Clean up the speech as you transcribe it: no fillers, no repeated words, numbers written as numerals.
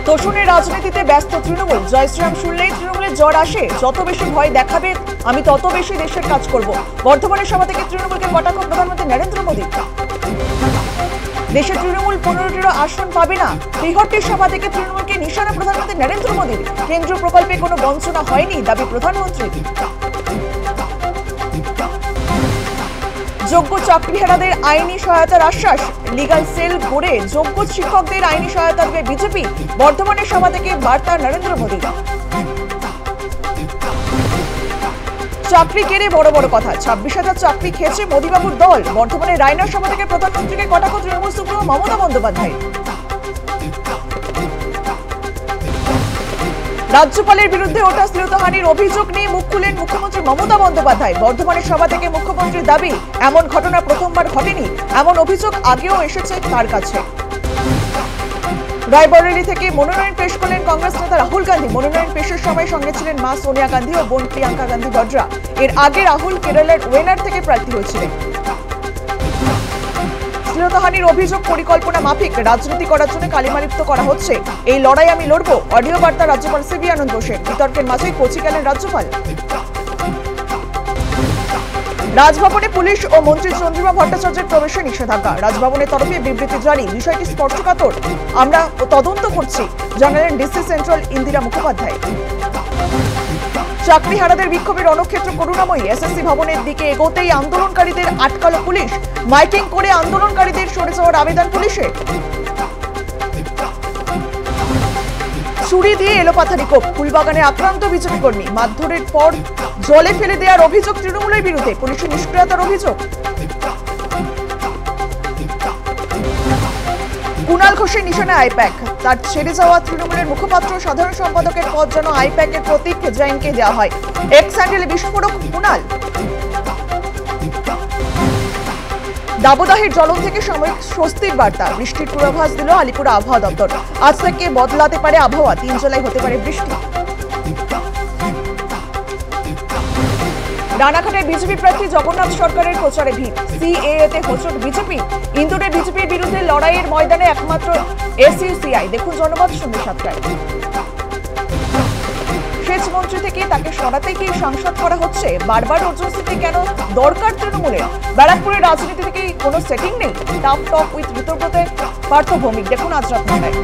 তোষণের রাজনীতিতে ব্যস্ত তৃণমূল। জয়শ্রীরাম শুনলেই তৃণমূলের জ্বর আসে। যত বেশি ভয় দেখাবে আমি তত বেশি দেশের কাজ করব। বর্ধমানের সভা থেকে তৃণমূলকে কটাক্ষ প্রধানমন্ত্রী নরেন্দ্র মোদী। দেশে তৃণমূল 15টিরও আসন পাবে না। 63টির সভা থেকে তৃণমূলকে নিশানা প্রধানমন্ত্রী নরেন্দ্র মোদীর। কেন্দ্রীয় প্রকল্পে কোনো বঞ্চনা হয়নি দাবি প্রধানমন্ত্রী। যোগ্য চাকরিহারাদের আইনি সহায়তার আশ্বাস। লিগাল সেল গড়ে যোগ্য শিক্ষকদের আইনি সহায়তা দেবে বিজেপি। বর্ধমানের সভা থেকে বার্তা নরেন্দ্র মোদী। চাকরি কেড়ে বড় বড় কথা। 26,000 চাকরি খেয়েছে মোদীবাবুর দল। বর্ধমানের রায়নার সভা থেকে প্রধানমন্ত্রীকে কটাক্ষ তৃণমূল সুপ্রিমো মমতা বন্দ্যোপাধ্যায়। রাজ্যপালের বিরুদ্ধে ওঠা শ্লীলতাহানির অভিযোগ নিয়ে মুখ খুলেন মুখ্যমন্ত্রী মমতা বন্দ্যোপাধ্যায়। বর্ধমানের সভা থেকে মুখ্যমন্ত্রীর দাবি, এমন ঘটনা প্রথমবার ঘটেনি, এমন অভিযোগ আগেও এসেছে তার কাছে। রায়বরেলি থেকে মনোনয়ন পেশ করলেন কংগ্রেস নেতা রাহুল গান্ধী। মনোনয়ন পেশের সময় সঙ্গে ছিলেন মা সোনিয়া গান্ধী ও বোন প্রিয়াঙ্কা গান্ধী বডরা। এর আগে রাহুল কেরলের ওয়েনার থেকে প্রার্থী হয়েছিলেন। শ্লীলতাহানির অভিযোগ পরিকল্পনা মাফিক রাজনীতি করার জন্য কালিমালিপ্ত করা হচ্ছে। এই লড়াই আমি লড়ব, অডিও বার্তা রাজ্যপাল সিবি আনন্দ বোসের। বিতর্কের মাঝে কোচি গেলেন রাজ্যপাল। রাজভবনে পুলিশ ও মন্ত্রী চন্দ্রিমা ভট্টাচার্যের প্রবেশে নিষেধাজ্ঞা। রাজভবনের তরফে বিবৃতি জারি। বিষয়টি স্পর্শকাতর, আমরা তদন্ত করছি জানালেন ডিসি সেন্ট্রাল ইন্দিরা মুখোপাধ্যায়। চাকরিহারাদের বিক্ষোভের রণক্ষেত্র করুণাময়ী। এসএসসি ভবনের দিকে এগোতেই আন্দোলনকারীদের আটকালো পুলিশ। মাইকিং করে আন্দোলনকারীদের সরে যাওয়ার আবেদন পুলিশের। ছুরি দিয়ে এলোপাথারি কোপ। ফুলবাগানে আক্রান্ত বিজেপি কর্মী। মারধরের পর জলে ফেলে দেওয়ার অভিযোগ তৃণমূলের বিরুদ্ধে। পুলিশের নিষ্ক্রিয়তার অভিযোগ। কুণাল ঘোষের নিশানা আইপ্যাক। তার ছেড়ে যাওয়া তৃণমূলের মুখপাত্র সাধারণ সম্পাদকের পদ যেন আইপ্যাকের প্রতীক জৈনকে দেওয়া হয়। এক্স হ্যান্ডেলে বিস্ফোরক কুণাল। দাবদাহের জ্বলন থেকে সাময়িক স্বস্তির বার্তা। বৃষ্টির পূর্বাভাস দিল আলিপুর আবহাওয়া দপ্তর। আজ থেকে বদলাতে পারে আবহাওয়া। 3 জেলায় হতে পারে বৃষ্টি। রানাঘাটের বিজেপি প্রার্থী জগন্নাথ সরকারের প্রচারে ভিড়। সিএএতে হোঁচট বিজেপি। ইন্দোরের বিজেপির বিরুদ্ধে লড়াইয়ের ময়দানে একমাত্র এসইউসিআই। দেখুন জনমত সন্ধ্যে 7টায়। সেচ মন্ত্রী থেকে তাকে সরাতে কি সাংসদ করা হচ্ছে? বারবার অর্জুন সিংকে কেন দরকার তৃণমূলের? ব্যারাকপুরের রাজনীতি থেকে কোনো সেটিং নেই। টাপ টপ উইথ ঋতব্রতে পার্থ ভৌমিক। দেখুন আজ রাত 9টায়।